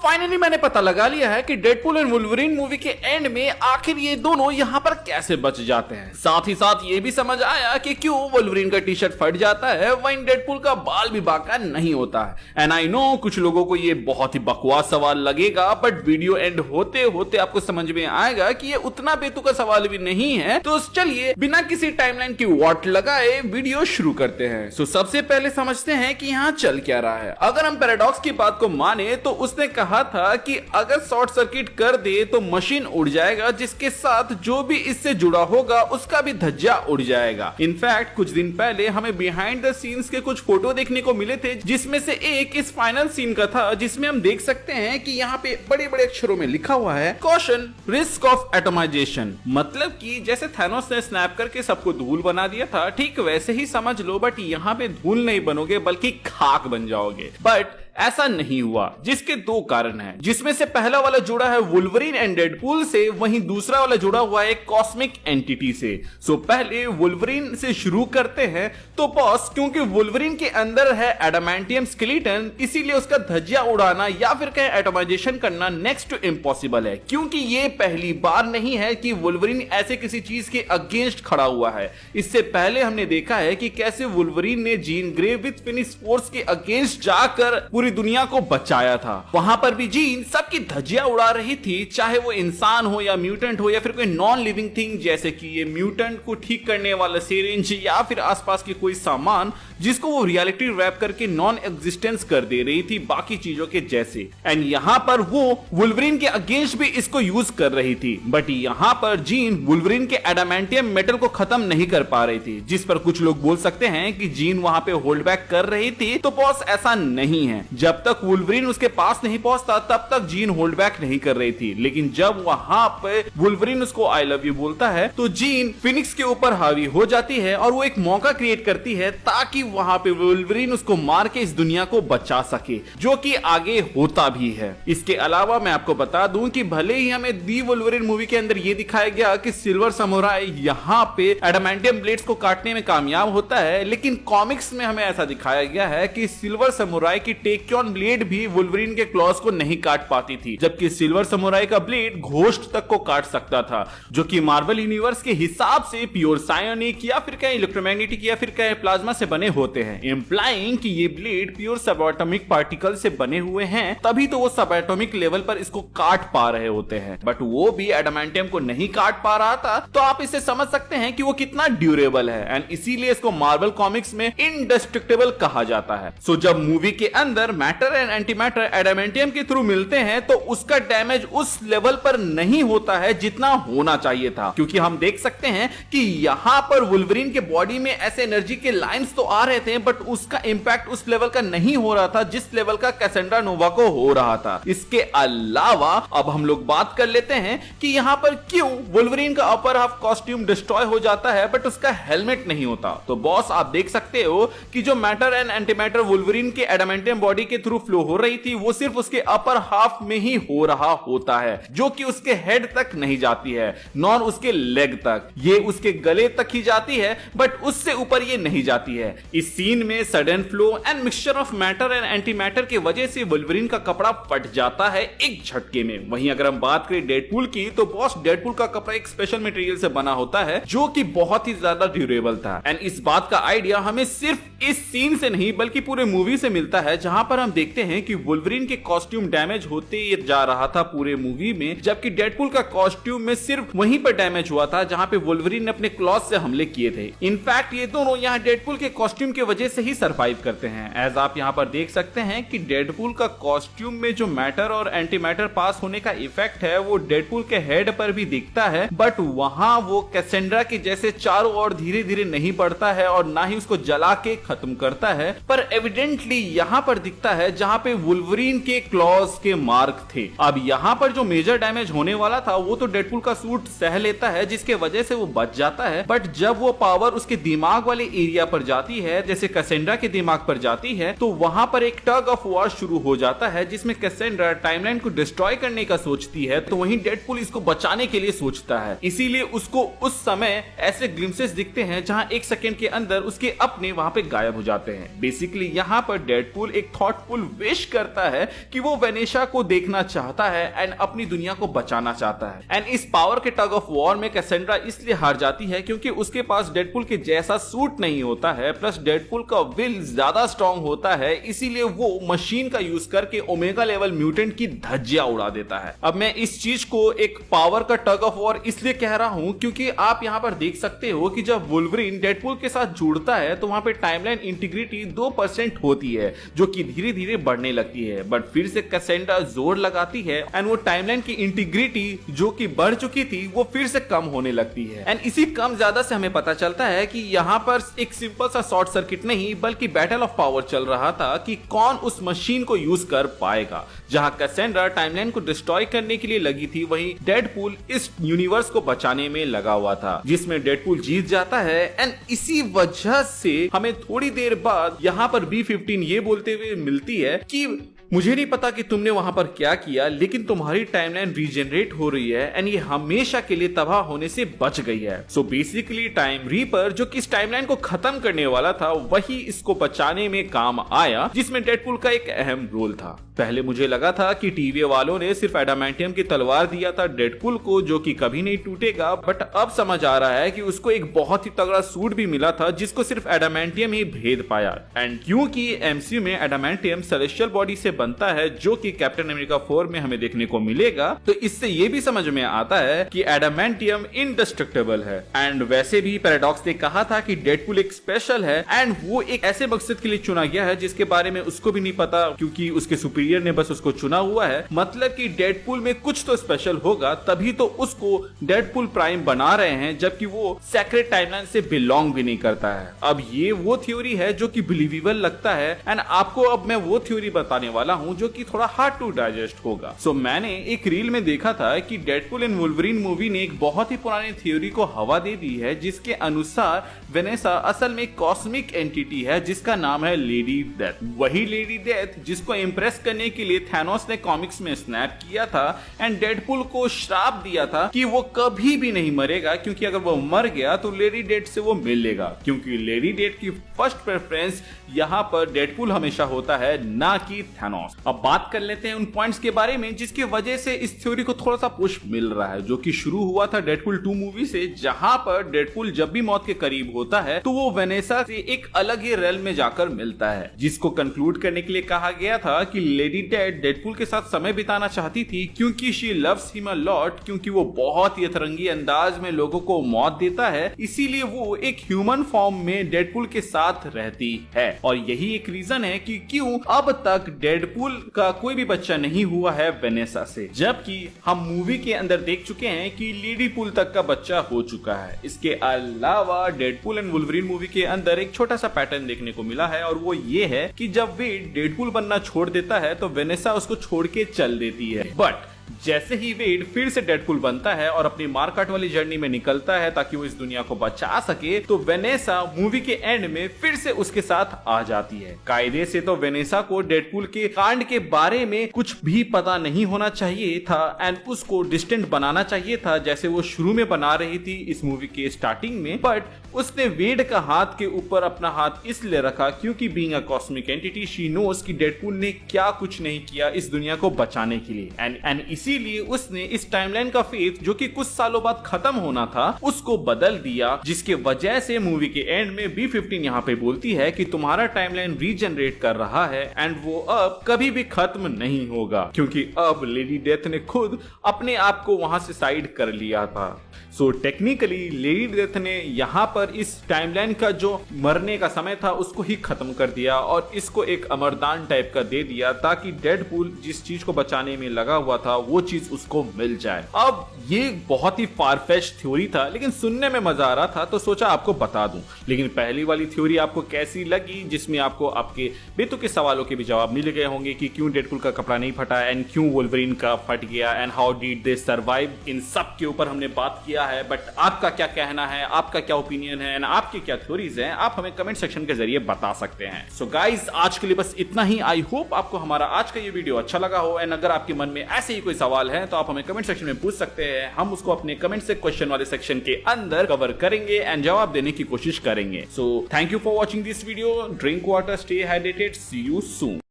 Finally मैंने पता लगा लिया है कि डेडपूल एंड वुल्वरीन मूवी के एंड में आखिर ये दोनों यहाँ पर कैसे बच जाते हैं। साथ ही साथ ये भी समझ आया कि क्यों वुल्वरीन का टी शर्ट फट जाता है, वहीं डेडपूल का बाल भी बाका नहीं होता है। एंड आई नो कुछ लोगों को ये बहुत ही बकवास सवाल लगेगा, बट वीडियो एंड होते होते आपको समझ में आएगा कि ये उतना बेतुका सवाल भी नहीं है। तो चलिए बिना किसी टाइमलाइन की वाट लगाए वीडियो शुरू करते हैं। सो सबसे पहले समझते हैं कि यहाँ चल क्या रहा है। अगर हम पैराडॉक्स की बात को माने तो उसने कहा था कि अगर शॉर्ट सर्किट कर दे तो मशीन उड़ जाएगा, जिसके साथ जो भी इससे जुड़ा होगा उसका भी धज्जिया उड़ जाएगा। इनफैक्ट कुछ दिन पहले हमें बिहाइंड द सीन्स के कुछ फोटो देखने को मिले थे, जिसमें से एक इस फाइनल सीन का था, जिसमें हम देख सकते हैं कि यहाँ पे बड़े बड़े अक्षरों में लिखा हुआ है कॉशन रिस्क ऑफ एटमाइजेशन। मतलब कि जैसे थैनोस ने स्नैप करके सबको धूल बना दिया था, ठीक वैसे ही समझ लो, बट यहाँ पे धूल नहीं बनोगे बल्कि खाक बन जाओगे। बट ऐसा नहीं हुआ, जिसके दो कारण हैं, जिसमें से पहला वाला जुड़ा है वुल्वरीन एंड डेडपूल से, वहीं दूसरा वाला जुड़ा हुआ है कॉस्मिक एंटिटी से। सो पहले वुल्वरीन से शुरू करते हैं। तो बॉस, क्योंकि वुल्वरीन के अंदर है एडामेंटियम स्केलेटन, इसीलिए उसका धज्जिया उड़ाना या फिर कहें एटमाइजेशन करना नेक्स्ट टू इम्पॉसिबल है, क्योंकि ये पहली बार नहीं है कि वुल्वरीन ऐसे किसी चीज के अगेंस्ट खड़ा हुआ है। इससे पहले हमने देखा है कि कैसे वुल्वरीन ने Jean Grey with finish force के अगेंस्ट जाकर पूरी दुनिया को बचाया था। वहां पर भी जीन सबकी धज्जियां उड़ा रही थी, चाहे वो इंसान हो या म्यूटेंट हो या फिर कोई नॉन लिविंग थिंग, जैसे कि ये म्यूटेंट को ठीक करने वाला सिरिंज या फिर आसपास के कोई सामान जिसको वो रियलिटी रैप करके नॉन एग्जिस्टेंस कर दे रही थी बाकी चीजों के जैसे। एंड यहां पर वो वुल्वरीन के अगेंस्ट भी इसको यूज कर रही थी, बट यहां पर जीन वुल्वरीन के एडामेंटियम मेटल को खत्म नहीं कर पा रही थी, जिस पर कुछ लोग बोल सकते हैं कि जीन वहां पे होल्ड बैक कर रही थी। तो बॉस ऐसा नहीं है, जब तक वुल्वरीन उसके पास नहीं पहुंचता तब तक जीन होल्ड बैक नहीं कर रही थी, लेकिन जब वहां पे वुल्वरीन उसको आई लव यू बोलता है तो जीन फिनिक्स के ऊपर हावी हो जाती है और वो एक मौका क्रिएट करती है ताकि वहां पे वुल्वरीन उसको मार के इस दुनिया को बचा सके, जो कि आगे होता भी है। इसके अलावा मैं आपको बता दूं कि भले ही हमें दी वुल्वरीन मूवी के अंदर ये दिखाया गया कि सिल्वर समुराई यहां पे एडामेंटियम ब्लेड्स को काटने में कामयाब होता है, लेकिन कॉमिक्स में हमें ऐसा दिखाया गया है कि सिल्वर समुराई की टेक्योन ब्लेड भी वुल्वरीन के क्लॉज को नहीं काट पाती थी, जबकि सिल्वर समुराई का ब्लेड घोस्ट तक को काट सकता था, जो कि मार्वल यूनिवर्स के हिसाब से प्योर सायोनिक या फिर कहें इलेक्ट्रोमैग्नेटिक या फिर कहें प्लाज्मा से बने होते हैं, इंप्लाइंग कि ये ब्लेड प्योर सबएटॉमिक पार्टिकल से बने हुए हैं, तभी तो वो सबएटॉमिक लेवल पर इसको काट पा रहे होते हैं। बट वो भी एडामेंटियम को नहीं काट पा रहा था, तो आप इसे समझ सकते हैं कि वो कितना ड्यूरेबल है, एंड इसीलिए इसको मार्वल कॉमिक्स में इनडेस्ट्रक्टिबल कहा जाता है। सो जब मूवी के अंदर matter and anti matter adamantium के थ्रू मिलते हैं तो उसका डैमेज उस लेवल पर नहीं होता है जितना होना चाहिए था, क्योंकि हम देख सकते हैं कि यहां पर वुल्वरीन के बॉडी में ऐसे एनर्जी के लाइंस तो आ रहे थे, बट उसका इंपैक्ट उस लेवल का नहीं हो रहा था जिस लेवल का कैसेंड्रा नोवा को हो रहा था। इसके अलावा अब हम लोग बात कर लेते हैं कि यहां पर क्यों वुल्वरीन का अपर हाफ कॉस्ट्यूम डिस्ट्रॉय हो जाता है बट उसका हेलमेट नहीं होता। तो बॉस, आप देख सकते हो कि जो matter and anti matter Wolverine के एडामेंटियम बॉडी के थ्रू फ्लो हो रही थी, वो सिर्फ उसके अपर हाफ में ही हो रहा होता है, जो कि उसके हेड तक नहीं जाती है, नॉर उसके लेग तक। ये उसके गले तक ही जाती है, बट उससे ऊपर ये नहीं जाती है। इस सीन में sudden flow and mixture of matter and anti matter की वजह से वुल्वरीन का कपड़ा फट जाता है एक झटके में। वहीं अगर हम बात करें डेडपूल की, तो बॉस, डेडपूल का कपड़ा एक स्पेशल मटेरियल से बना होता है, जो कि बहुत ही ज्यादा ड्यूरेबल था। एंड इस बात का आइडिया हमें सिर्फ इस सीन से नहीं बल्कि पूरे मूवी से मिलता है, जहां पर हम देखते हैं कि वुल्वरीन के कॉस्ट्यूम डैमेज होते जा रहा था पूरे मूवी में, जबकि डेडपूल का कॉस्ट्यूम में सिर्फ वहीं पर डैमेज हुआ था जहां पे वुल्वरीन ने अपने क्लॉज से हमले किए थे। इनफैक्ट ये दोनों यहां डेडपूल के कॉस्ट्यूम की वजह से ही सरवाइव करते हैं। एज आप यहां पर देख सकते हैं कि डेडपूल का कॉस्ट्यूम में जो मैटर और एंटी मैटर पास होने का इफेक्ट है वो डेडपूल के हेड पर भी दिखता है, बट वहां वो कैसेंड्रा के जैसे चारों ओर धीरे धीरे नहीं बढ़ता है और ना ही उसको जला के खत्म करता है, पर एविडेंटली यहां पर दिखता है जहां पे वुल्वरीन के क्लॉज के मार्क थे। अब यहां पर जो मेजर डैमेज होने वाला था वो तो डेडपूल का सूट सह लेता है, जिसके वजह से वो बच जाता है, बट जब वो पावर उसके दिमाग वाले एरिया पर जाती है, जैसे कैसेंड्रा के दिमाग पर जाती है, तो वहां पर एक टग ऑफ वॉर शुरू हो जाता है, जिसमें कैसेंड्रा टाइमलाइन को डिस्ट्रॉय करने का सोचती है, तो वहीं डेडपूल इसको बचाने के लिए सोचता है। इसीलिए उसको उस समय ऐसे ग्लिम्सेस दिखते हैं जहां एक सेकंड के अंदर उसके अपने वहां पे गायब हो जाते हैं। बेसिकली यहां पर डेडपूल एक थॉट थॉटफुल विश करता है कि वो वेनेसा को देखना चाहता है एंड अपनी दुनिया को बचाना चाहता है। एंड इस पावर के टग ऑफ वॉर में कैसेंड्रा इसलिए हार जाती है क्योंकि उसके पास डेडपुल के जैसा सूट नहीं होता है, प्लस डेडपुल का विल ज्यादा स्ट्रांग होता है, इसीलिए वो मशीन का यूज करके ओमेगा लेवल म्यूटेंट की धज्जियां उड़ा देता है। अब मैं इस चीज को एक पावर का टग ऑफ वॉर इसलिए कह रहा हूं क्योंकि आप यहां पर देख सकते हो कि जब वुल्वरीन डेडपुल के साथ जुड़ता है तो वहां पे टाइमलाइन इंटीग्रिटी 2% होती है जो कि धीरे धीरे बढ़ने लगती है, बट फिर से कैसेंड्रा जोर लगाती है एंड वो टाइमलाइन की इंटीग्रिटी जो कि बढ़ चुकी थी वो फिर से कम होने लगती है। एंड इसी कम ज्यादा से हमें पता चलता है कि यहाँ पर एक सिंपल सा शॉर्ट सर्किट नहीं बल्कि बैटल ऑफ पावर चल रहा था कि कौन उस मशीन को यूज कर पाएगा। जहां कैसेंड्रा टाइमलाइन को डिस्ट्रॉय करने के लिए लगी थी, वहीं डेडपुल इस यूनिवर्स को बचाने में लगा हुआ था, जिसमें डेडपुल जीत जाता है। एंड इसी वजह से हमें थोड़ी देर बाद यहाँ पर B-15 ये बोलते हुए मिलती है कि मुझे नहीं पता कि तुमने वहां पर क्या किया, लेकिन तुम्हारी टाइमलाइन रीजनरेट हो रही है एंड ये हमेशा के लिए तबाह होने से बच गई है। सो बेसिकली टाइम रीपर जो कि इस टाइमलाइन को खत्म करने वाला था वही इसको बचाने में काम आया, जिसमें डेडपुल का एक अहम रोल था। पहले मुझे लगा था कि टीवी वालों ने सिर्फ एडामेंटियम की तलवार दिया था डेडपुल को जो कि कभी नहीं टूटेगा, बट अब समझ आ रहा है कि उसको एक बहुत ही तगड़ा सूट भी मिला था जिसको सिर्फ एडामेंटियम ही भेद पाया। एंड क्योंकि एमसीयू में एडामेंटियम सेलेस्टियल बॉडी से बनता है जो कि कैप्टन अमेरिका 4 में हमें देखने को मिलेगा, तो इससे ये भी समझ में आता है कि एडामेंटियम इंडेस्ट्रक्टेबल है। एंड वैसे भी पैराडॉक्स ने कहा था कि डेडपुल एक स्पेशल है एंड वो एक ऐसे मकसद के लिए चुना गया है जिसके बारे में उसको भी नहीं पता, क्योंकि उसके सुपीरियर ने बस उसको चुना हुआ है। मतलब कि डेडपुल में कुछ तो स्पेशल होगा, तभी तो उसको डेडपुल प्राइम बना रहे हैं, जबकि वो सेक्रेट टाइमलाइन से बिलोंग भी नहीं करता है। अब ये वो थ्योरी है जो कि बिलीवेबल लगता है एंड आपको अब मैं वो थ्योरी बताने वाला हूं जो कि थोड़ा हार्ड टू डाइजेस्ट होगा। सो मैंने एक रील में देखा था कि डेडपुल एंड वुल्वरीन मूवी ने एक बहुत ही पुरानी थ्योरी को हवा दे दी है, जिसके अनुसार वेनेसा असल में कॉस्मिक एंटिटी है जिसका नाम है लेडी डेथ। वही लेडी डेथ जिसको इंप्रेस करने के लिए थैनोस ने कॉमिक्स में स्नैप किया था एंड डेडपुल को श्राप दिया था कि वो कभी भी नहीं मरेगा, क्योंकि अगर वो मर गया तो लेडी डेथ से वो मिल लेगा, क्योंकि लेडी डेथ की फर्स्ट प्रेफरेंस यहाँ पर डेडपुल हमेशा होता है, ना कि थैनोस। अब बात कर लेते हैं उन पॉइंट्स के बारे में जिसकी वजह से इस थ्योरी को थोड़ा सा पुश मिल रहा है, जो कि शुरू हुआ था डेडपुल 2 मूवी से, जहां पर डेडपुल जब भी मौत के करीब होता है तो वो वेनेसा से एक अलग ही रेल में जाकर मिलता है, जिसको कंक्लूड करने के लिए कहा गया था कि लेडी डेथ डेडपुल के साथ समय बिताना चाहती थी क्योंकि she loves him a lot, क्योंकि वो बहुत ही अतरंगी अंदाज में लोगों को मौत देता है, इसीलिए वो एक ह्यूमन फॉर्म में डेडपुल के साथ रहती है। और यही एक रीजन है कि क्यों अब तक डेडपुल का कोई भी बच्चा नहीं हुआ है वेनेसा से, जबकि हम मूवी के अंदर देख चुके हैं कि लेडी पुल तक का बच्चा हो चुका है। इसके अलावा डेडपुल एंड वुल्वरीन मूवी के अंदर एक छोटा सा पैटर्न देखने को मिला है, और वो ये है कि जब वेड डेडपुल बनना छोड़ देता है तो वेनेसा उसको छोड़ के चल देती है, बट जैसे ही वेड फिर से डेडपुल बनता है और अपनी मारकाट वाली जर्नी में निकलता है ताकि वो इस दुनिया को बचा सके, तो वेनेसा मूवी के एंड में फिर से उसके साथ आ जाती है। कायदे से तो वेनेसा को डेडपुल के कांड के बारे में कुछ भी पता नहीं होना चाहिए था एंड उसको डिस्टेंट बनाना चाहिए था जैसे वो शुरू में बना रही थी इस मूवी के स्टार्टिंग में, बट उसने वेड का हाथ के ऊपर अपना हाथ इसलिए रखा क्योंकि being a cosmic entity she nose कि डेडपुल ने क्या कुछ नहीं किया इस दुनिया को बचाने के लिए, एंड इसीलिए उसने इस टाइमलाइन का फेथ जो कि कुछ सालों बाद खत्म होना था उसको बदल दिया, जिसके वजह से मूवी के एंड में B-15 यहाँ पे बोलती है कि तुम्हारा टाइमलाइन रीजनरेट कर रहा है एंड वो अब कभी भी खत्म नहीं होगा, क्योंकि अब लेडी डेथ ने खुद अपने आप को वहां से साइड कर लिया था। सो टेक्निकली लेडी डेथ ने यहाँ पर इस टाइमलाइन का जो मरने का समय था उसको ही खत्म कर दिया और इसको एक अमरदान टाइप का दे दिया ताकि डेडपुल जिस चीज को बचाने में लगा हुआ था वो चीज उसको मिल जाए। अब ये बहुत ही फारफेच थ्योरी था लेकिन सुनने में मजा आ रहा था तो सोचा आपको बता दूं। लेकिन पहली वाली थ्योरी आपको कैसी लगी, जिसमें आपको आपके बेतुके सवालों के भी जवाब मिल गए होंगे कि क्यों डेडपुल का कपड़ा नहीं फटा एंड क्यों वुल्वरीन का फट गया and how did they survive, इन सब के ऊपर हमने बात किया है। बट आपका क्या कहना है, आपका क्या ओपिनियन है एंड आपकी क्या थ्योरीज हैं, आप हमें कमेंट सेक्शन के जरिए बता सकते हैं। सो गाइस आज के लिए बस इतना ही। आई होप आपको हमारा आज का ये वीडियो अच्छा लगा हो एंड अगर आपके मन में ऐसे ही कोई सवाल है तो आप हमें कमेंट सेक्शन में पूछ सकते हैं, हम उसको अपने कमेंट से क्वेश्चन वाले सेक्शन के अंदर कवर करेंगे एंड जवाब देने की कोशिश करेंगे। So thank you for watching this video, drink water, stay hydrated, see you soon.